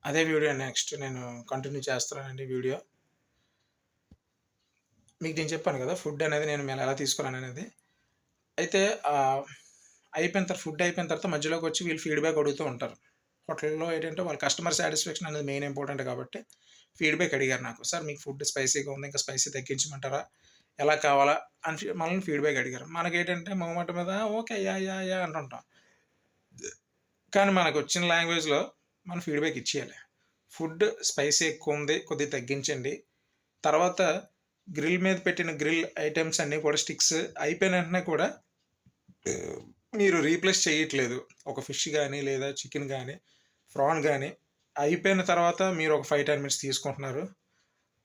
అదే video next నేను continue చేస్తున్నానండి వీడియో. మీకు నేను చెప్పాను కదా ఫుడ్ అనేది నేను ఎలా తీసుకున్నాను అనేది. అయితే ఫుడ్ అయిపోయిన తర్వాత మధ్యలోకి వచ్చి వీళ్ళు ఫీడ్‌బ్యాక్ అడుగుతూ ఉంటారు. హోటల్‌లో ఏంటంటే వాళ్ళ కస్టమర్ సాటిస్ఫాక్షన్ అనేది మెయిన్ ఇంపార్టెంట్ కాబట్టి ఫీడ్‌బ్యాక్ అడిగారు నాకు. సార్ మీకు ఫుడ్ స్పైసీగా ఉంది. ఇంకా స్పైసీ తగ్గించమంటారా? ఎలా కావాలా? అని మనల్ని ఫీడ్‌బ్యాక్ అడిగారు. మనకేంటంటే మొహమాట మీద ఓకే. యాహ్! యాహ్! యాహ్! అంటుంటాం. కానీ మనకొచ్చిన లాంగ్వేజ్‌లో మనం ఫీడ్‌బ్యాక్ ఇచ్చేయాలి. ఫుడ్ స్పైసీ ఎక్కువుంది. కొద్దిగా తగ్గించండి. తర్వాత గ్రిల్ మీద పెట్టిన గ్రిల్ ఐటెమ్స్ అన్నీ కూడా స్టిక్స్ అయిపోయిన వెంటనే కూడా మీరు రీప్లేస్ చేయట్లేదు. ఒక ఫిష్ గానీ, లేదా చికెన్ గానీ, ప్రాన్ గానీ అయిపోయిన తర్వాత మీరు ఒక 5, 10 మినిట్స్ తీసుకుంటున్నారు.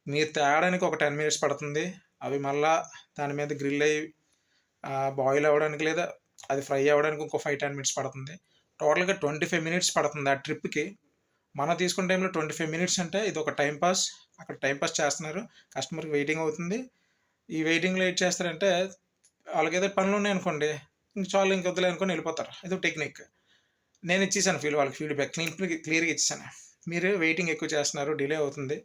మీరు తేడానికి ఒక 10 మినిట్స్ పడుతుంది. అవి మళ్ళా దాని మీద గ్రిల్ అయ్యి బాయిల్ అవ్వడానికి లేదా అది ఫ్రై అవ్వడానికి ఇంకో 5, 10 మినిట్స్ పడుతుంది. టోటల్‌గా 25 మినిట్స్ పడుతుంది ఆ ట్రిప్‌కి. మనం తీసుకున్న టైంలో 25 మినిట్స్ అంటే ఇదొక టైమ్ పాస్. అక్కడ టైమ్ పాస్ చేస్తున్నారు. కస్టమర్‌కి వెయిటింగ్ అవుతుంది. ఈ వెయిటింగ్‌లో ఏటి చేస్తారంటే వాళ్ళకేదో పనులున్నాయనుకోండి, ఇంక చాలు ఇంక వద్దులే అనుకోని వెళ్ళిపోతారు. ఇదో టెక్నిక్. నేను ఇచ్చేసాను వాళ్ళకి ఫీడ్‌బ్యాక్ క్లియర్‌గా ఇచ్చేసాను. మీరు వెయిటింగ్ ఎక్కువ చేస్తున్నారు, డిలే అవుతుంది.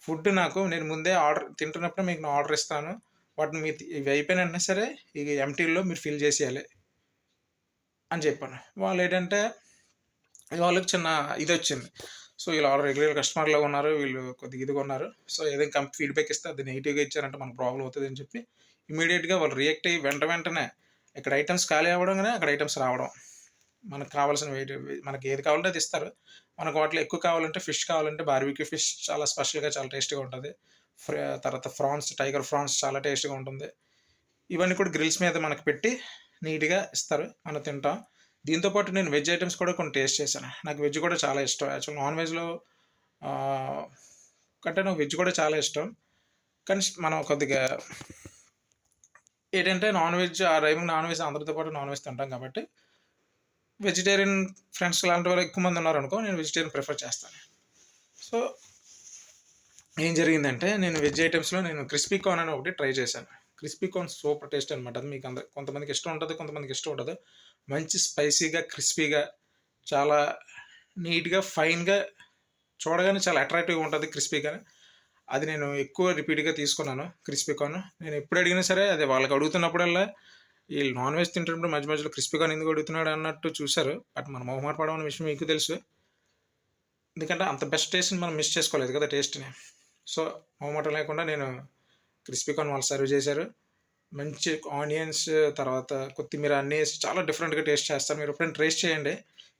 ఫుడ్ నాకు నేను ముందే ఆర్డర్ తింటున్నప్పుడే మీకు నేను ఆర్డర్ ఇస్తాను. వాటిని మీరు ఇవి అయిపోయిన వెంటనే సరే ఈ ఎంప్టీల్లో మీరు ఫిల్ చేసేయాలి అని చెప్పాను. వాళ్ళేంటంటే వాళ్ళకి చిన్న ఇదొచ్చింది. సో, వీళ్ళు ఆల్రెడీ రెగ్యులర్ కస్టమర్‌లాగా ఉన్నారు. వీళ్ళు కొద్దిగా ఇదిగా ఉన్నారు. సో, ఏదైనా ఫీడ్‌బ్యాక్ ఇస్తే అది నెగెటివ్‌గా ఇచ్చారంటే మనకు ప్రాబ్లమ్ అవుతదని చెప్పి ఇమ్మీడియేట్‌గా వాళ్ళు రియాక్ట్ అయ్యి వెంటనే ఇక్కడ ఐటెమ్స్ ఖాళీ అవ్వడంగానే అక్కడ ఐటెమ్స్ రావడం. మనకు కావాల్సిన మనకి ఏది కావాలంటే అది ఇస్తారు. మనకు వాటిలో ఎక్కువ కావాలంటే ఫిష్ కావాలంటే బార్బిక్యూ ఫిష్ చాలా స్పెషల్‌గా చాలా టేస్టీగా ఉంటది. తర్వాత టైగర్ ఫ్రాన్స్ చాలా టేస్టీగా ఉంటుంది. ఇవన్నీ కూడా గ్రిల్స్ మీద మనకు పెట్టి నీట్‌గా ఇస్తారు. మనం తింటాం. దీంతో పాటు నేను వెజ్ ఐటెమ్స్ కూడా కొన్ని టేస్ట్ చేశాను. నాకు వెజ్ కూడా చాలా ఇష్టం. యాక్చువల్ నాన్ వెజ్‌లో కంటే నాకు వెజ్ కూడా చాలా ఇష్టం. కానీ మనం కొద్దిగా ఏంటంటే నాన్ వెజ్ ఆ టైంకి నాన్ వెజ్ అందరితో పాటు నాన్ వెజ్ తింటాం కాబట్టి వెజిటేరియన్ ఫ్రెండ్స్ లాంటి వాళ్ళు ఎక్కువ మంది ఉన్నారనుకో నేను వెజిటేరియన్ ప్రిఫర్ చేస్తాను. సో, ఏం జరిగిందంటే నేను వెజ్ ఐటెమ్స్‌లో నేను క్రిస్పీ కార్న్ అని ఒకటి ట్రై చేశాను. క్రిస్పీ కార్న్ సూపర్ టేస్ట్ అనమాట. అది మీకు కొంతమందికి ఇష్టం ఉంటది. కొంతమందికి ఇష్టం ఉండదు. మంచి స్పైసీగా, క్రిస్పీగా చాలా నీట్‌గా, ఫైన్‌గా చూడగానే చాలా అట్రాక్టివ్‌గా ఉంటది క్రిస్పీగా. అది నేను ఎక్కువ రిపీట్‌గా తీసుకున్నాను క్రిస్పీ కార్న్. నేను ఎప్పుడు అడిగినా సరే అది వాళ్ళకి అడుగుతున్నప్పుడల్లా ఈళ్ళు నాన్ వెజ్ తింటున్నప్పుడు మధ్య మధ్యలో క్రిస్పీ కార్న్ ఎందుకు అడుగుతున్నాడు అన్నట్టు చూసారు. బట్ మనం మొహమాట పడడం అనే విషయం మీకు తెలుసు. ఎందుకంటే అంత బెస్ట్ టేస్ట్‌ని మనం మిస్ చేసుకోలేదు కదా టేస్ట్‌ని. సో, మొహమాటం లేకుండా నేను క్రిస్పీ కార్న్ వాళ్ళు సర్వ్ చేశారు. మంచి ఆనియన్స్ తర్వాత కొత్తిమీర అన్నీ ఏసి చాలా డిఫరెంట్‌గా టేస్ట్ చేస్తారు. మీరు ఎప్పుడైనా టేస్ట్ చేయండి.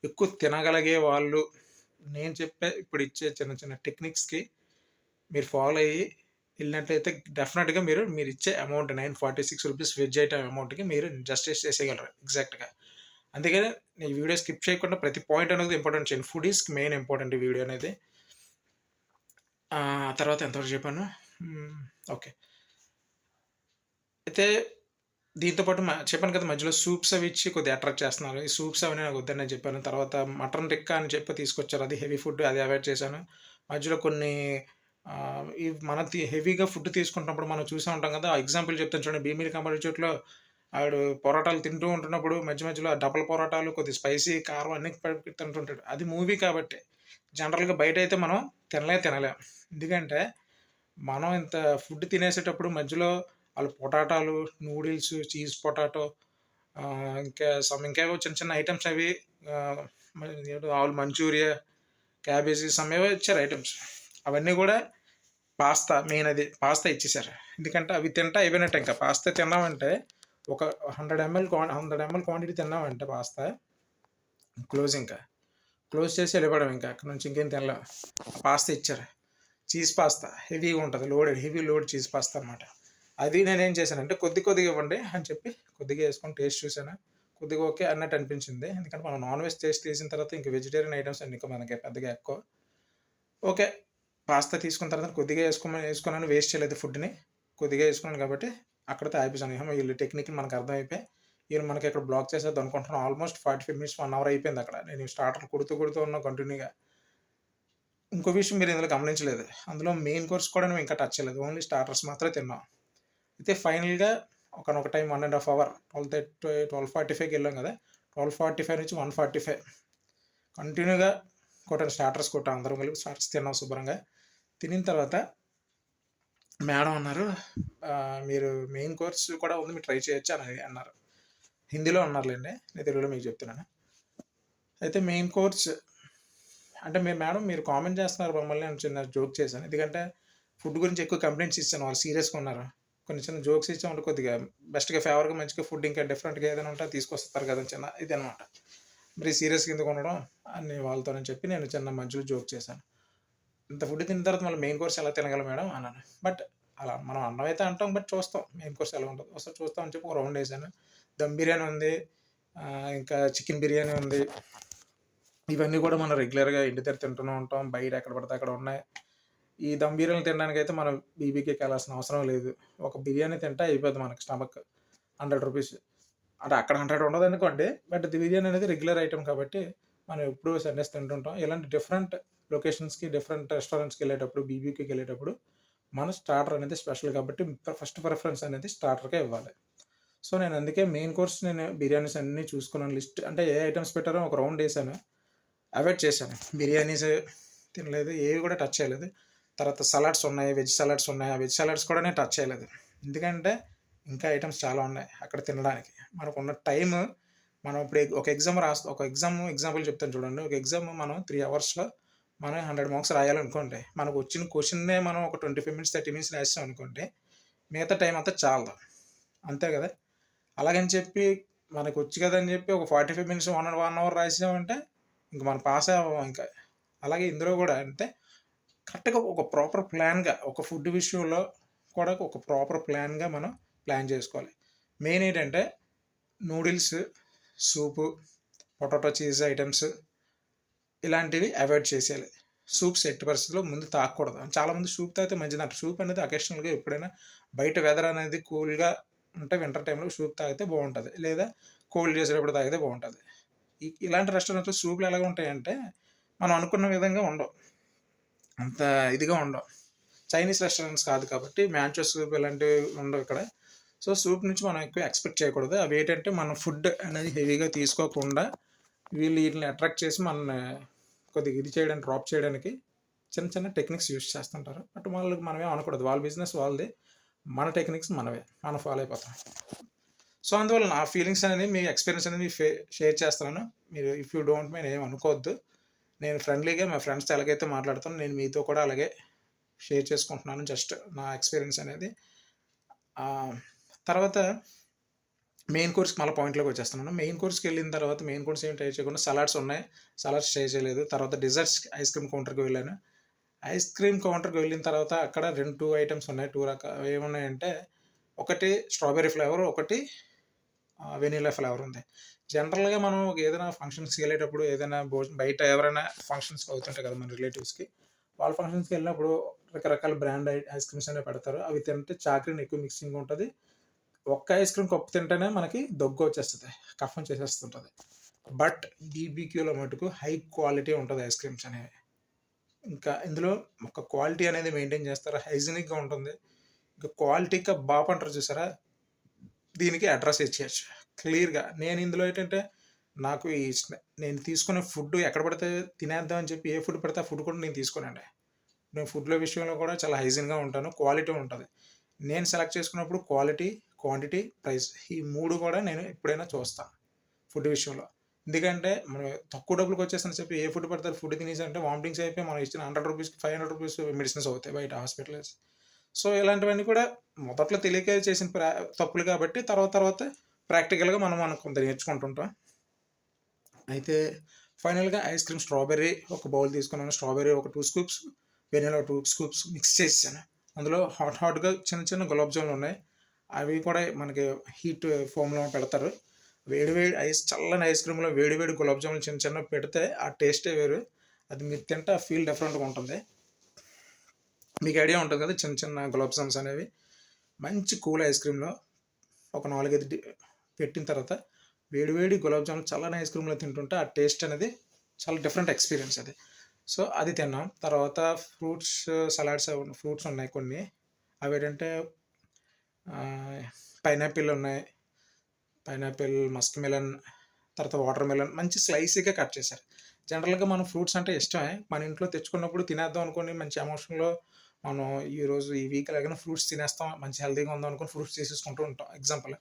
ఎక్కువ తినగలిగే వాళ్ళు నేను చెప్పే ఇప్పుడు ఇచ్చే చిన్న చిన్న టెక్నిక్స్‌కి మీరు ఫాలో అయ్యి ఎళ్ళినట్లయితే డెఫినెట్‌గా మీరిచ్చే అమౌంట్ ₹946 వెజ్ ఐటెమ్ అమౌంట్‌కి మీరు జస్టిస్ చేసేయగలరు ఎగ్జాక్ట్‌గా. అందుకనే ఈ వీడియో స్కిప్ చేయకుండా ప్రతి పాయింట్ అనేది ఇంపార్టెంట్ చేయండి. ఫుడ్ ఈస్ మెయిన్ ఇంపార్టెంట్ ఈ వీడియో అనేది. తర్వాత ఎంతవరకు చెప్పాను? ఓకే. అయితే దీంతో పాటు చెప్పాను కదా మధ్యలో సూప్స్ అవి ఇచ్చి కొద్దిగా అట్రాక్ట్ చేస్తున్నారు. ఈ సూప్స్ అవన్నీ నాకు వద్దని నేను చెప్పాను. తర్వాత మటన్ టిక్కా అని చెప్పి తీసుకొచ్చారు. అది హెవీ ఫుడ్ అది అవాయిడ్ చేశాను. మధ్యలో కొన్ని ఈ హెవీగా ఫుడ్ తీసుకుంటున్నప్పుడు మనం చూసే ఉంటాం కదా! ఎగ్జాంపుల్ చెప్తాను చూడండి. భీమిలి కంబళి చోట్‌లో ఆడు పొరాటాలు తింటూ ఉంటున్నప్పుడు మధ్య మధ్యలో డబల్ పొరాటాలు కొద్దిగా స్పైసీ, కారం అన్నీ తింటుంటాడు. అది మూవీ కాబట్టి జనరల్‌గా బయటైతే మనం తినలేం. ఎందుకంటే మనం ఇంత ఫుడ్ తినేసేటప్పుడు మధ్యలో ఆళ్ళు పొటాటాలు, నూడిల్స్, చీజ్ పొటాటో ఇంకేవో చిన్న చిన్న ఐటెమ్స్ అవి ఆహ్, ఆలు మంచూరియా, క్యాబేజీ ఏవో ఇచ్చారు ఐటెమ్స్. అవన్నీ గూడా మెయిన్ అది. పాస్తా ఇచ్చేసారు. ఎందుకంటే అవి తింటే అయిపోయినట్టే ఇంకా. పాస్తా తిన్నామంటే ఒక 100 ఎంఎల్ క్వాంటిటీ తిన్నామంటే పాస్తా క్లోజ్ ఇంకా. క్లోజ్ చేసి వెళ్ళిపోవడమే ఇంకా. అక్కడి నుంచి ఇంకేం తినలేం. పాస్తా ఇచ్చారు. చీజ్ పాస్తా హెవీగా ఉంటది. హెవీ లోడ్ చీజ్ పాస్తా అనమాట. అది నేనేం చేశానంటే కొద్దిగా ఇవ్వండి అని చెప్పి కొద్దిగా ఏసుకొని టేస్ట్ చూసాను. కొద్దిగా ఓకే అన్నట్టు అనిపించింది. ఎందుకంటే మనం నాన్ వెజ్ టేస్ట్ చేసిన తర్వాత ఇంక వెజిటేరియన్ ఐటెమ్స్ అన్ని మనకి పెద్దగా ఎక్కువ. ఓకే. పాస్తా తీసుకున్న తర్వాత కొద్దిగా ఏసుకున్నాను. వేస్ట్ చేయలేదు ఫుడ్‌ని. కొద్దిగా ఏసుకున్నాను కాబట్టి అక్కడితో ఆపేసాను. వీళ్ళ టెక్నిక్ మనకు అర్థమైపోయి ఈళ్ళు మనకి ఇక్కడ బ్లాక్ చేసేద్దాం అనుకుంటున్నాం. ఆల్మోస్ట్ 45 మినిట్స్, 1 అవర్ అయిపోయింది అక్కడ. నేను స్టార్టర్ కొడుతూ ఉన్నా కంటిన్యూగా. ఇంకో విషయం మీరు ఇందులో గమనించలేదు. అందులో మెయిన్ కోర్స్ కూడా మేము ఇంకా టచ్ చేయలేదు. ఓన్లీ స్టార్టర్స్ మాత్రమే తిన్నాం. అయితే ఫైనల్‌గా ఒకానొక టైం 1 ½ అవర్ 12:45కి వెళ్ళాం కదా! 12:45 నుంచి 1:45 కంటిన్యూగా కొట్టాను, స్టార్టర్స్ కొట్టాను, అందరం కలిపి స్టార్టర్స్ తిన్నాం శుభ్రంగా. తినిన తర్వాత మేడం అన్నారు, మీరు మెయిన్ కోర్స్ కూడా ఉంది, మీరు ట్రై చేయొచ్చు అని అన్నారు. హిందీలో అన్నారులేండి, నేను తెలుగులో మీకు చెప్తున్నాను. అయితే మెయిన్ కోర్స్ అంటే మేడం మీరు కామెంట్ చేస్తున్నారు మమ్మల్ని అని చిన్న జోక్ చేశాను. ఎందుకంటే ఫుడ్ గురించి ఎక్కువ కంప్లైంట్స్ ఇచ్చాను, వాళ్ళు సీరియస్గా ఉన్నారు. కొన్ని చిన్న జోక్స్ ఇచ్చామంటే కొద్దిగా బెస్ట్గా ఫేవర్గా మంచిగా ఫుడ్ ఇంకా డిఫరెంట్గా ఏదైనా ఉంటే తీసుకొస్తారు కదా చిన్న ఇది అనమాట. మరి సీరియస్గా ఎందుకు ఉండడం అని వాళ్ళతోనని చెప్పి నేను చిన్న మధ్యలో జోక్ చేశాను. ఇంత ఫుడ్ తిన్న తర్వాత మళ్ళీ మెయిన్ కోర్స్ ఎలా తినగలం మేడం అన్నాను. బట్ అలా మనం అన్నం అయితే అంటాం, బట్ చూస్తాం మెయిన్ కోర్స్ ఎలా ఉంటుంది ఒకసారి చూస్తాం అని చెప్పి ఒక రౌండ్ వేసాను. దమ్ బిర్యానీ ఉంది, ఇంకా చికెన్ బిర్యానీ ఉంది. ఇవన్నీ కూడా మనం రెగ్యులర్గా ఇంటి దగ్గర తింటూనే ఉంటాం, బయట ఎక్కడ పడితే అక్కడ ఉన్నాయి. ఈ దమ్ బిర్యానీ తినడానికి అయితే మనం బీబీకి వెళ్ళాల్సిన అవసరం లేదు. ఒక బిర్యానీ తింటే అయిపోద్ది మనకి స్టమక్, 100 రూపీస్. అంటే అక్కడ 100 ఉండదు అనుకోండి, బట్ ది బిర్యానీ అనేది రెగ్యులర్ ఐటమ్ కాబట్టి మనం ఎప్పుడూ సండేస్ తింటుంటాం. ఇలాంటి డిఫరెంట్ లొకేషన్స్కి, డిఫరెంట్ రెస్టారెంట్స్కి వెళ్ళేటప్పుడు, బీబీకి వెళ్ళేటప్పుడు మన స్టార్టర్ అనేది స్పెషల్ కాబట్టి ఫస్ట్ ప్రిఫరెన్స్ అనేది స్టార్టర్కే ఇవ్వాలి. సో నేను అందుకే మెయిన్ కోర్స్ నేను బిర్యానీస్ అన్నీ చూసుకున్నాను, లిస్ట్ అంటే ఏ ఐటమ్స్ పెట్టారో ఒక రౌండ్ వేసాను, అవాయిడ్ చేశాను. బిర్యానీస్ తినలేదు, ఏవి కూడా టచ్ చేయలేదు. తర్వాత సలాడ్స్ ఉన్నాయి, వెజ్ సలాడ్స్ ఉన్నాయి, ఆ వెజ్ సలాడ్స్ కూడా నేను టచ్ చేయలేదు. ఎందుకంటే ఇంకా ఐటమ్స్ చాలా ఉన్నాయి అక్కడ తినడానికి. మనకున్న టైం, మనం ఇప్పుడు ఒక ఎగ్జామ్ ఒక ఎగ్జాంపుల్ చెప్తాను చూడండి. ఒక ఎగ్జామ్ మనం 3 అవర్స్లో మనం 100 మార్క్స్ రాయాలనుకోండి, మనకు వచ్చిన క్వశ్చన్నే మనం ఒక 25 మినిట్స్ 30 మినిట్స్ రాసాం అనుకోండి, మిగతా టైం అంతా చాలదు, అంతే కదా. అలాగని చెప్పి మనకు వచ్చి కదని చెప్పి ఒక 45 మినిట్స్ 1 అవర్ రాసామంటే ఇంక మనం పాస్ అవ్వం ఇంకా. అలాగే ఇందులో కూడా అంటే కరెక్ట్గా ఒక ప్రాపర్ ప్లాన్గా, ఒక ఫుడ్ విషయంలో కూడా ఒక ప్రాపర్ ప్లాన్గా మనం ప్లాన్ చేసుకోవాలి. మెయిన్ ఏంటంటే నూడిల్స్, సూపు, పొటాటో చీజ్ ఐటమ్స్ ఇలాంటివి అవాయిడ్ చేసేయాలి. సూప్స్ ఎట్టి పరిస్థితుల్లో ముందు తాగకూడదు. చాలామంది సూప్ తాగితే మంచిది అంటారు. సూప్ అనేది అకేషనల్గా ఎప్పుడైనా బయట వెదర్ అనేది కూల్గా ఉంటే వింటర్ టైంలో సూప్ తాగితే బాగుంటుంది, లేదా కోల్డ్ చేసేటప్పుడు తాగితే బాగుంటుంది. ఇలాంటి రెస్టారెంట్లో సూప్లు ఎలాగ ఉంటాయంటే మనం అనుకున్న విధంగా ఉండవు, అంత ఇదిగా ఉండవు. చైనీస్ రెస్టారెంట్స్ కాదు కాబట్టి మ్యాంచో సూప్ ఇలాంటివి ఉండవు ఇక్కడ. సో సూప్ నుంచి మనం ఎక్కువ ఎక్స్పెక్ట్ చేయకూడదు. అవి ఏంటంటే మనం ఫుడ్ అనేది హెవీగా తీసుకోకుండా వీళ్ళు వీటిని అట్రాక్ట్ చేసి మనల్ని కొద్దిగా ఇది చేయడానికి, డ్రాప్ చేయడానికి చిన్న చిన్న టెక్నిక్స్ యూస్ చేస్తుంటారు. బట్ వాళ్ళకి మనమే అనకూడదు, వాళ్ళ బిజినెస్ వాళ్ళది, మన టెక్నిక్స్ మనవే, మనం ఫాలో అయిపోతాం. సో అందువల్ల నా ఫీలింగ్స్ అనేది, మీ ఎక్స్పీరియన్స్ అనేది షేర్ చేస్తున్నాను. మీరు ఇఫ్ యూ డోంట్ మైండ్ ఏం అనుకోవద్దు. నేను ఫ్రెండ్లీగా మా ఫ్రెండ్స్తో ఎలాగైతే మాట్లాడుతాను, నేను మీతో కూడా అలాగే షేర్ చేసుకుంటున్నాను జస్ట్ నా ఎక్స్పీరియన్స్ అనేది. తర్వాత మెయిన్ కోర్స్కి మళ్ళీ పాయింట్లోకి వచ్చేస్తున్నాను. మెయిన్ కోర్స్కి వెళ్ళిన తర్వాత మెయిన్ కోర్స్ ఏం ట్రై చేయకుండా సలాడ్స్ ఉన్నాయి, సలాడ్స్ ట్రై చేయలేదు. తర్వాత డిజర్ట్స్ ఐస్ క్రీమ్ కౌంటర్కి వెళ్ళాను. ఐస్ క్రీమ్ కౌంటర్కి వెళ్ళిన తర్వాత అక్కడ 2 ఐటమ్స్ ఉన్నాయి, 2 రకాలు. ఏమున్నాయంటే ఒకటి స్ట్రాబెర్రీ ఫ్లేవర్, ఒకటి వెనీలా ఫ్లేవర్ ఉంది. జనరల్గా మనం ఏదైనా ఫంక్షన్స్కి వెళ్ళేటప్పుడు, ఏదైనా బయట ఎవరైనా ఫంక్షన్స్కి అవుతుంటాయి కదా మన రిలేటివ్స్కి, వాళ్ళ ఫంక్షన్స్కి వెళ్ళినప్పుడు రకరకాల బ్రాండ్ ఐస్ క్రీమ్స్ అనేవి పెడతారు. అవి తింటే చాక్లెట్ ఎక్కువ మిక్సింగ్ ఉంటుంది. ఒక్క ఐస్ క్రీమ్ కప్పు తింటేనే మనకి దగ్గు వచ్చేస్తుంది, కఫం చేసేస్తుంటుంది. బట్ బీబీక్యూలో మటుకు హై క్వాలిటీ ఉంటుంది ఐస్ క్రీమ్స్ అనేవి. ఇంకా ఇందులో ఒక క్వాలిటీ అనేది మెయింటైన్ చేస్తారు, హైజీనిక్గా ఉంటుంది. ఇంకా క్వాలిటీగా బాగా అంటారు చూసారా, దీనికి అడ్రస్ ఇచ్చేయచ్చు క్లియర్గా. నేను ఇందులో ఏంటంటే నాకు నేను తీసుకునే ఫుడ్ ఎక్కడ పడితే తినేద్దాం అని చెప్పి ఏ ఫుడ్ పడితే ఆ ఫుడ్ కూడా నేను తీసుకోనండి. నేను ఫుడ్ల విషయంలో కూడా చాలా హైజీన్గా ఉంటాను, క్వాలిటీ ఉంటుంది. నేను సెలెక్ట్ చేసుకున్నప్పుడు క్వాలిటీ, క్వాంటిటీ, ప్రైస్, ఈ 3 కూడా నేను ఎప్పుడైనా చూస్తాను ఫుడ్ విషయంలో. ఎందుకంటే మనం తక్కువ డబ్బులకు వచ్చేసని చెప్పి ఏ ఫుడ్ పడతారు ఫుడ్ తినేసి అంటే వామిటింగ్స్ అయిపోయి మనం ఇచ్చిన 100 రూపీస్కి 500 రూపీస్ మెడిసిన్స్ అవుతాయి బయట హాస్పిటల్స్. సో ఇలాంటివన్నీ కూడా మొదట్లో తెలియక చేసిన తప్పులు కాబట్టి తర్వాత ప్రాక్టికల్గా మనం కొంత నేర్చుకుంటుంటాం. అయితే ఫైనల్గా ఐస్ క్రీమ్ స్ట్రాబెర్రీ ఒక బౌల్ తీసుకున్నాను, స్ట్రాబెర్రీ ఒక 2 స్కూప్స్, వెనిలా 2 స్కూప్స్ మిక్స్ చేసాను. అందులో హాట్గా చిన్న చిన్న గులాబ్ జాములు ఉన్నాయి, అవి కూడా మనకి హీట్ ఫోమ్లో పెడతారు. వేడివేడి చల్లని ఐస్ క్రీమ్లో వేడివేడి గులాబ్ జాములు చిన్న చిన్న పెడితే ఆ టేస్టే వేరు. అది మీరు తింటే ఆ ఫీల్ డిఫరెంట్గా ఉంటుంది. మీకు ఐడియా ఉంటుంది కదా చిన్న చిన్న గులాబ్ జామ్స్ అనేవి. మంచి కూల్ ఐస్ క్రీమ్లో ఒక 4-5 పెట్టిన తర్వాత వేడివేడి గులాబ్ జామున్ చల్లని ఐస్ క్రీమ్లో తింటుంటే ఆ టేస్ట్ అనేది చాలా డిఫరెంట్ ఎక్స్పీరియన్స్ అది. సో అది తిన్నాం. తర్వాత ఫ్రూట్స్ సలాడ్స్ ఫ్రూట్స్ ఉన్నాయి కొన్ని, అవి ఏంటంటే పైనాపిల్ ఉన్నాయి, పైనాపిల్, మస్క్ మెలన్, తర్వాత వాటర్ మెలన్ మంచి స్లైసీగా కట్ చేశారు. జనరల్‌గా మనం ఫ్రూట్స్ అంటే ఇష్టమే. మన ఇంట్లో తెచ్చుకున్నప్పుడు తినేద్దాం అనుకోని మంచి ఎమోషన్‌లో మనం ఈరోజు ఈ వీక్ ఎలాగైనా ఫ్రూట్స్ తినేస్తాం, మంచి హెల్తీగా ఉందాం అనుకోని ఫ్రూట్స్ తీసేసుకుంటూ ఉంటాం ఎగ్జాంపుల్.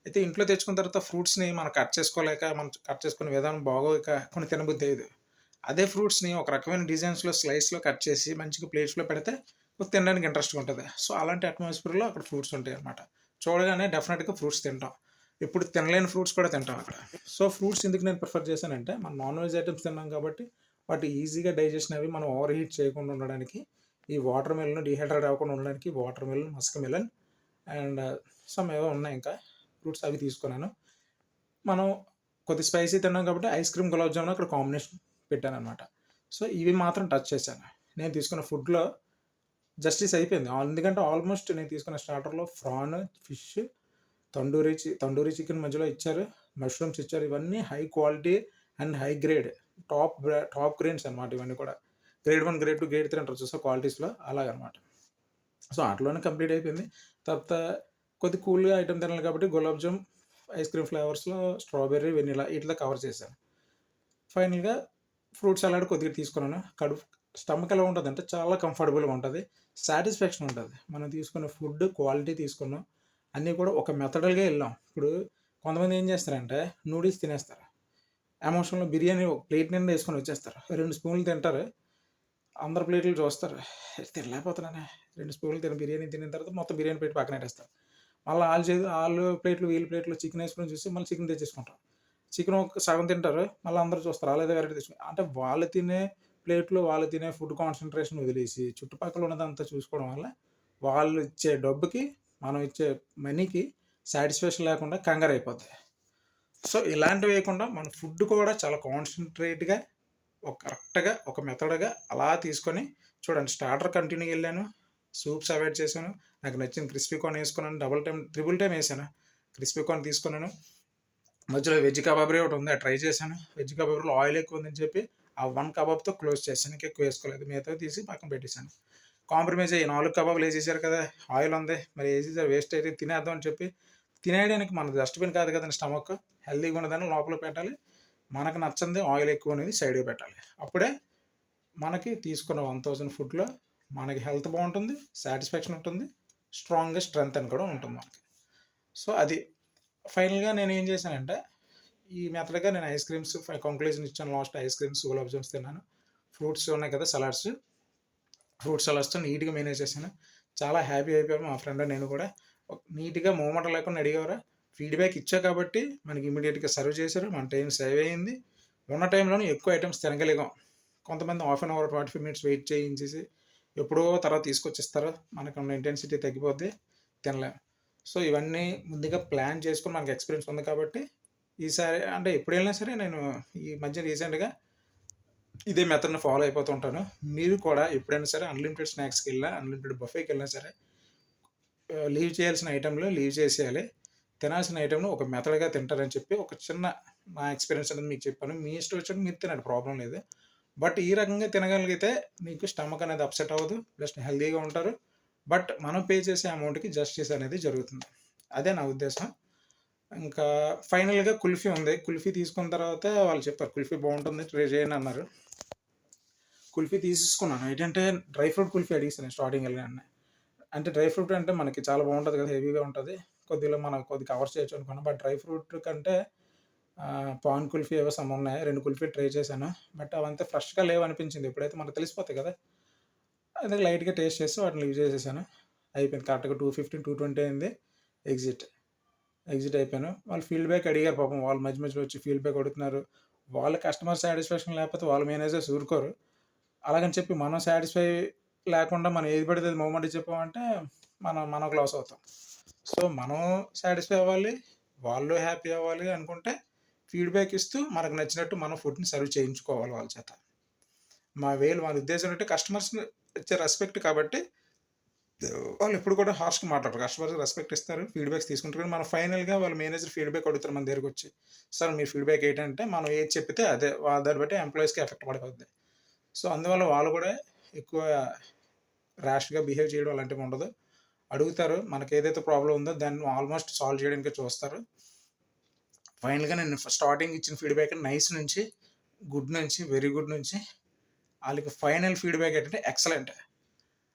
అయితే ఇంట్లో తెచ్చుకున్న తర్వాత ఫ్రూట్స్‌ని మనం కట్ చేసుకోలేక, మనం కట్ చేసుకునే విధానం బాగోక కొన్ని తినబుద్దయ్యేది. అదే ఫ్రూట్స్‌ని ఒక రకమైన డిజైన్స్‌లో, స్లైస్‌లో కట్ చేసి మంచిగా ప్లేట్స్‌లో పెడితే తినడానికి ఇంట్రెస్ట్‌గా ఉంటది. సో, అలాంటి అట్మాస్ఫియర్‌లో అక్కడ ఫ్రూట్స్ ఉంటాయన్నమాట. చూడగానే డెఫినిట్‌గా ఫ్రూట్స్ తింటాం. ఇప్పుడు తినలేని ఫ్రూట్స్ కూడా తింటాం అక్కడ. సో, ఫ్రూట్స్ ఎందుకు నేను ప్రిఫర్ చేశానంటే, మనం నాన్ వెజ్ ఐటెమ్స్ తిన్నాం కాబట్టి, వాటి ఈజీగా డైజెషన్ అవి మనం ఓవర్ హీట్ చేయకుండా ఉండడానికి, ఈ వాటర్ మిలన్ డీహైడ్రేట్ అవ్వకుండా ఉండడానికి water melon, Musk melon and some ఏవో ఉన్నాయి ఇంకా ఫ్రూట్స్ అవి తీసుకున్నాను. మనం కొద్ది స్పైసీ తిన్నాం కాబట్టి ఐస్ క్రీమ్, గులాబ్ జామున్ అక్కడ కాంబినేషన్ పెట్టాననమాట. సో, ఇవి మాత్రం టచ్ చేశాను. నేను తీసుకున్న ఫుడ్‌లో జస్టిస్ అయిపోయింది. ఎందుకంటే ఆల్మోస్ట్ నేను తీసుకున్న స్టార్టర్‌లో ప్రాన్, ఫిష్, తండూరి చికెన్ మధ్యలో ఇచ్చారు. మష్రూమ్స్ ఇచ్చారు. ఇవన్నీ high quality and high grade. Top grades అనమాట ఇవన్నీ కూడా. గ్రేడ్ 1, గ్రేడ్ 2, గ్రేడ్ 3 అంటారు చూసావా క్వాలిటీస్‌లో అలాగనమాట. సో, అట్లోనే కంప్లీట్ అయిపోయింది. తర్వాత కొద్ది కూల్‌గా ఐటెమ్ తినాలి కాబట్టి గులాబ్ జామ్, ఐస్ క్రీమ్ ఫ్లేవర్స్‌లో స్ట్రాబెర్రీ, వెనిల్లా ఈటితో కవర్ చేశాను. ఫైనల్‌గా ఫ్రూట్ సలాడ్ కొద్దిగా తీసుకున్నాను. స్టమక్ ఎలా ఉంటదంటే చాలా కంఫర్టబుల్‌గా ఉంటది. సాటిస్ఫాక్షన్ ఉంటది. మనం తీసుకున్న ఫుడ్ క్వాలిటీ తీసుకున్నాం. అన్నీ కూడా ఒక మెథడల్‌గా ఎళ్ళాం. ఇప్పుడు కొంతమంది ఏం చేస్తారంటే నూడిల్స్ తినేస్తారు. ఎమోషన్‌లో బిర్యానీ ఒక ప్లేట్ నిండా ఏసుకొని వచ్చేస్తారు. 2 స్పూన్లు తింటారు. అందరి ప్లేట్లు చూస్తారు. తినలేకపోతున్నానే 2 స్పూన్లు బిర్యానీ తినిన తర్వాత మొత్తం బిర్యానీ ప్లేట్ పక్కన పెట్టేస్తారు. మళ్ళా ఆళ్ళు ప్లేట్లు, వీళ్ళ ప్లేట్‌లో చికెన్ ఏసుకొని చూసి మళ్ళీ చికెన్ తెచ్చేసుకుంటారు. చికెన్ ఒక సగం తింటారు. మళ్ళీ అందరూ చూస్తారు. ఆళ్ళేదో వెరైటీ తెచ్చుకుని అంటే వాళ్ళు తినే ప్లేట్‌లో వాళ్ళు తినే ఫుడ్ కాన్సంట్రేషన్ వదిలేసి చుట్టుపక్కల ఉన్నదంతా చూసుకోవడం వల్ల వాళ్ళు ఇచ్చే డబ్బుకి, మనం ఇచ్చే మనీకి సాటిస్ఫాక్షన్ లేకుండా కంగారైపోద్ది. సో, ఇలాంటివి వేయకుండా మన ఫుడ్ కూడా చాలా కాన్సంట్రేట్‌గా ఒక కరెక్ట్‌గా ఒక మెథడ్‌గా అలా తీసుకొని చూడండి స్టార్టర్ కంటిన్యూగా ఎళ్ళాను. సూప్స్ అవాయిడ్ చేశాను. నాకు నచ్చిన క్రిస్పీ కార్న్ ఏసుకున్నాను. ట్రిపుల్ టైమ్ ఏసాను. క్రిస్పీ కార్న్ తీసుకున్నాను. మధ్యలో వెజ్ కబాబరీ ఒకటి ఉంది. అది ట్రై చేశాను. వెజ్ కబాబీలో ఆయిల్ ఎక్కువ ఉందని చెప్పి ఆ 1 కబాబ్‌తో క్లోజ్ చేశాను. ఇంకా ఎక్కువ వేసుకోలేదు. మిగతావి తీసి పక్కన పెట్టేశాను. కాంప్రమైజ్ అయ్యి 4 కబాబులు ఏసేసారు కదా! ఆయిల్ ఉంది. మరి ఏసేసారు వేస్ట్ అయితే తినేద్దాం అని చెప్పి తినేయడానికి మన డస్ట్‌బిన్ కాదు కదండీ స్టమక్. హెల్తీగా ఉన్నదాన్ని లోపల పెట్టాలి. మనకు నచ్చంది ఆయిల్ ఎక్కువ అనేది సైడ్‌కి పెట్టాలి. అప్పుడే మనకి తీసుకున్న 1000 ఫుడ్‌లో మనకి హెల్త్ బావుంటుంది. సాటిస్ఫాక్షన్ ఉంటుంది. స్ట్రాంగ్‌గా స్ట్రెంత్ అని కూడా ఉంటుంది మనకి. సో, అది ఫైనల్‌గా నేనేం చేశానంటే ఈ మెథడ్‌గా నేను ఐస్ క్రీమ్స్ కంక్లూజన్ ఇచ్చాను. Last ice creams, gulab jams తిన్నాను. ఫ్రూట్స్ ఉన్నాయి కదా! ఫ్రూట్ సలాడ్స్‌తో నీట్‌గా మేనేజ్ చేశాను. చాలా హ్యాపీ అయిపోయాము మా ఫ్రెండ్ నేను కూడా. నీట్‌గా మొహమాటం లేకుండా అడిగావురా ఫీడ్‌బ్యాక్ ఇచ్చా కాబట్టి మనకి ఇమ్మీడియేట్‌గా సర్వ్ చేశారు. మన టైం సేవ్ అయింది. ఉన్న టైంలోనే ఎక్కువ ఐటెమ్స్ తినగలిగాం. కొంతమంది half an hour, 45 minutes wait చేయించేసి ఎప్పుడో తర్వాత తీసుకొచ్చిస్తారు. మనకున్న ఇంటెన్సిటీ తగ్గిపోద్ది. తినలేం. సో, ఇవన్నీ ముందుగా ప్లాన్ చేసుకొని మనకు ఎక్స్‌పీరియన్స్ ఉంది కాబట్టి ఈసారి అంటే ఎప్పుడెళ్ళినా సరే నేను ఈ మధ్య రీసెంట్‌గా ఇదే మెథడ్‌ని ఫాలో అయిపోతూ ఉంటాను. మీరు కూడా ఎప్పుడైనా సరే అన్‌లిమిటెడ్ స్నాక్స్‌కెళ్ళినా, అన్‌లిమిటెడ్ బఫేకెళ్ళినా సరే లీవ్ చేయాల్సిన ఐటెమ్‌లో లీవ్ చేసేయాలి. తినాల్సిన ఐటెమ్‌ని ఒక మెథడ్‌గా తింటారని చెప్పి ఒక చిన్న నా ఎక్స్‌పీరియన్స్ అనేది మీకు చెప్పాను. మీ ఇష్టం వచ్చినట్టు మీరు తినండి ప్రాబ్లమ్ లేదు. బట్ ఈ రకంగా తినగలిగితే మీకు స్టమక్ అనేది అప్‌సెట్ అవ్వదు. ప్లస్ హెల్తీగా ఉంటారు. బట్ మనం పే చేసే అమౌంట్‌కి జస్టిస్ అనేది జరుగుతుంది. అదే నా ఉద్దేశం. ఇంకా ఫైనల్‌గా కుల్ఫీ ఉంది. కుల్ఫీ తీసుకున్న తర్వాత వాళ్ళు చెప్పారు కుల్ఫీ బావుంటుంది ట్రై చేయండి అన్నారు. కుల్ఫీ తీసేసుకున్నాను. ఏంటంటే డ్రై ఫ్రూట్ కుల్ఫీ అడిగేసాను స్టార్టింగ్ వెళ్ళగానే. అంటే డ్రై ఫ్రూట్ అంటే మనకి చాలా బావుంటది కదా! హెవీగా ఉంటది. కొద్దిగా మనం కొద్దిగా కవర్ చేయొచ్చు అనుకున్నాను. బట్ డ్రై ఫ్రూట్ కంటే పాన్ కుల్ఫీ ఏవో సమ్ ఉన్నాయి. 2 కుల్ఫీలు ట్రై చేశాను. బట్ అవంతా ఫ్రెష్‌గా లేవనిపించింది. ఎప్పుడైతే మనకు తెలిసిపోతాయి కదా! అందుకే లైట్‌గా టేస్ట్ చేసి వాటిని లీవ్ చేసేసాను. అయిపోయింది. కరెక్ట్‌గా 215, 220 అయింది. ఎగ్జిట్. ఎగ్జిట్ అయిపోయాను. వాళ్ళు ఫీడ్‌బ్యాక్ అడిగారు పాపం. వాళ్ళు మధ్య మధ్యలో వచ్చి ఫీడ్‌బ్యాక్ అడుగుతున్నారు. వాళ్ళ కస్టమర్ సాటిస్ఫాక్షన్ లేకపోతే వాళ్ళ మేనేజర్స్ ఊరుకోరు. అలాగని చెప్పి మనం సాటిస్ఫై లేకుండా మనం ఏది పడితే అది మొహమాటం చెప్పామంటే మనకు లాస్ అవుతాం. సో, మనం సాటిస్ఫై అవ్వాలి. వాళ్ళు హ్యాపీ అవ్వాలి అనుకుంటే ఫీడ్‌బ్యాక్ ఇస్తూ మనకు నచ్చినట్టు మనం ఫుడ్‌ని సర్వ్ చేయించుకోవాలి వాళ్ళ చేత. మన ఉద్దేశం ఏంటంటే కస్టమర్స్‌ని ఇచ్చే రెస్పెక్ట్ కాబట్టి వాళ్ళు ఎప్పుడు కూడా హార్ష్‌గా మాట్లాడరు. కస్టమర్స్‌కి రెస్పెక్ట్ ఇస్తారు. ఫీడ్‌బ్యాక్స్ తీసుకుంటారు. కానీ మనం ఫైనల్‌గా వాళ్ళ మేనేజర్ ఫీడ్‌బ్యాక్ అడుగుతారు మన దగ్గరకొచ్చి. సార్ మీ ఫీడ్‌బ్యాక్ ఏంటంటే మనం ఏది చెప్పితే అదే. దాన్ని బట్టి ఎంప్లాయీస్‌కి ఎఫెక్ట్ పడిపోద్ది. సో, అందువల్ల వాళ్ళు కూడా ఎక్కువ ర్యాష్‌గా బిహేవ్ చేయడం అలాంటివి ఉండదు. అడుగుతారు. మనకేదైతే ప్రాబ్లమ్ ఉందో దాన్ని ఆల్మోస్ట్ సాల్వ్ చేయడానికే చూస్తారు. ఫైనల్‌గా నేను స్టార్టింగ్ ఇచ్చిన ఫీడ్‌బ్యాక్ నైస్ నుంచి గుడ్ నుంచి వెరీ గుడ్ నుంచి వాళ్ళకి ఫైనల్ ఫీడ్‌బ్యాక్ ఏంటంటే ఎక్సలెంట్.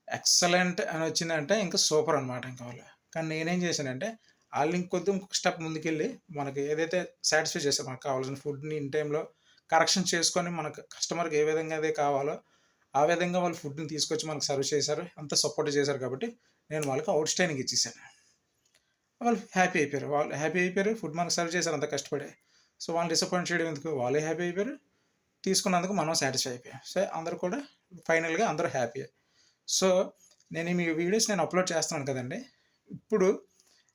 ఎక్సలెంట్ అని వచ్చిందంటే ఇంకా సూపర్ అనమాట ఇంకా వాళ్ళు. కానీ నేనేం చేశానంటే ఆళ్ళు ఇంకొంచెం ఇంకొక స్టెప్ ముందుకెళ్ళి మనకి ఏదైతే సాటిస్ఫై చేశారో మనకు కావాల్సిన ఫుడ్‌ని ఇన్ టైమ్‌లో కరెక్షన్ చేసుకొని మనకు కస్టమర్‌కి ఏ విధంగా అయితే కావాలో ఆ విధంగా వాళ్ళు ఫుడ్‌ని తీసుకొచ్చి మనకు సర్వ్ చేశారు. అంతా సపోర్ట్ చేశారు కాబట్టి నేను వాళ్ళకి ఔట్‌స్టాండింగ్ ఇచ్చేసాను. వాళ్ళు హ్యాపీ అయిపోయారు. వాళ్ళు హ్యాపీ అయిపోయారు. ఫుడ్ మనకు సర్వ్ చేశారు అంత కష్టపడి. సో వాళ్ళని డిసప్పాయింట్ చేయడం ఎందుకు? వాళ్ళే హ్యాపీ అయిపోయారు. తీసుకున్నందుకు మనం సాటిస్ఫై అయిపోయాం. సో అందరూ కూడా ఫైనల్‌గా అందరూ హ్యాపీయే. సో నేను మీ వీడియోస్ నేను అప్లోడ్ చేస్తున్నాను కదండీ! ఇప్పుడు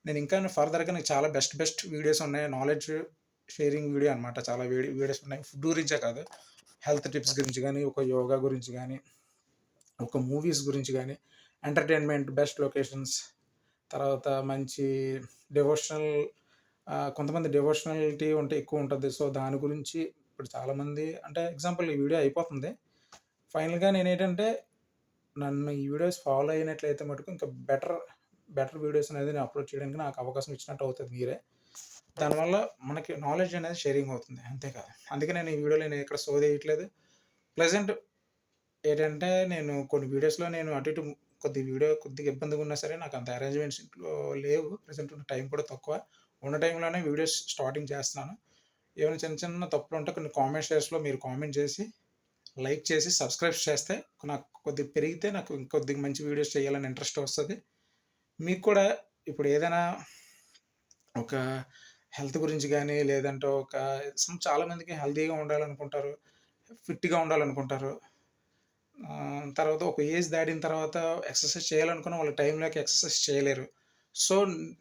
నేను ఇంకా ఫర్దర్‌గా నాకు చాలా బెస్ట్ బెస్ట్ వీడియోస్ ఉన్నాయి. నాలెడ్జ్ షేరింగ్ వీడియో అనమాట. చాలా వీడియోస్ ఉన్నాయి. ఫుడ్ గురించే కాదు. హెల్త్ టిప్స్ గురించి గానీ, ఒక యోగా గురించి గానీ, ఒక మూవీస్ గురించి గానీ, ఎంటర్‌టైన్‌మెంట్ బెస్ట్ లొకేషన్స్, తర్వాత మంచి డివోషనల్ కొంతమంది డివోషనాలిటీ ఉంటే ఎక్కువ ఉంటది. సో దాని గురించి ఇప్పుడు చాలామంది అంటే ఎగ్జాంపుల్ ఈ వీడియో అయిపోతుంది. ఫైనల్‌గా నేనేంటంటే నన్ను ఈ వీడియోస్ ఫాలో అయినట్లయితే మటుకు ఇంకా బెటర్ వీడియోస్ అనేది నేను అప్లోడ్ చేయడానికి నాకు అవకాశం ఇచ్చినట్టు అవుతది మీరే. దానివల్ల మనకి నాలెడ్జ్ అనేది షేరింగ్ అవుతుంది. అంతే కాదు. అందుకే నేను ఈ వీడియోలో నేను ఎక్కడ సోదేయట్లేదు. ప్రెజెంట్ ఏంటంటే నేను కొన్ని వీడియోస్‌లో నేను అటు ఇటు కొద్దిగా ఇబ్బందిగా ఉన్నా సరే నాకు అంత అరేంజ్‌మెంట్స్ ఇంట్లో లేవు. ప్రెజెంట్ ఉన్న టైం కూడా తక్కువ. ఉన్న టైంలోనే వీడియోస్ స్టార్టింగ్ చేస్తున్నాను. ఏమైనా చిన్న చిన్న తప్పులుంటే కొన్ని కామెంట్ సెక్షన్స్‌లో మీరు కామెంట్ చేసి, లైక్ చేసి, సబ్స్క్రైబ్ చేస్తే నాకు కొద్దిగా పెరిగితే నాకు ఇంకొద్దిగా మంచి వీడియోస్ చేయాలని ఇంట్రెస్ట్ వస్తది. మీకు కూడా ఇప్పుడు ఏదైనా ఒక హెల్త్ గురించి గానీ, లేదంటే చాలామందికి హెల్తీగా ఉండాలనుకుంటారు. ఫిట్‌గా ఉండాలనుకుంటారు. తర్వాత ఒక ఏజ్ దాటిన తర్వాత ఎక్సర్సైజ్ చేయాలనుకున్న వాళ్ళు టైం లేక ఎక్సర్సైజ్ చేయలేరు. సో,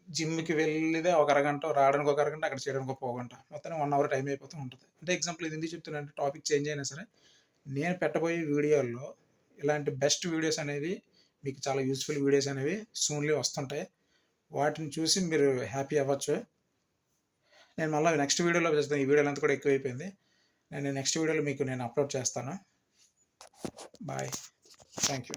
జిమ్‌కి వెళ్ళిదే ఒక అరగంట, రావడానికి ఒక అరగంట, అక్కడ చేయడానికి ఒక పావుగంట. మొత్తానికి 1 అవర్ టైం అయిపోతూ ఉంటది. అంటే ఎగ్జాంపుల్ ఇది ఎందుకు చెప్తున్నానంటే టాపిక్ చేంజ్ అయినా సరే, నేను పెట్టబోయే వీడియోల్లో ఇలాంటి బెస్ట్ వీడియోస్ అనేవి మీకు చాలా యూజ్‌ఫుల్ వీడియోస్ అనేవి సూన్‌లీ వస్తుంటాయి. వాటిని చూసి మీరు హ్యాపీ అవ్వచ్చు. నేను మళ్ళా నెక్స్ట్ వీడియోలో చేస్తాను. ఈ వీడియో లెంత్ కూడా ఎక్కువైపోయింది. నేను నెక్స్ట్ వీడియోలో మీకు నేను అప్లోడ్ చేస్తాను. బాయ్. Thank you.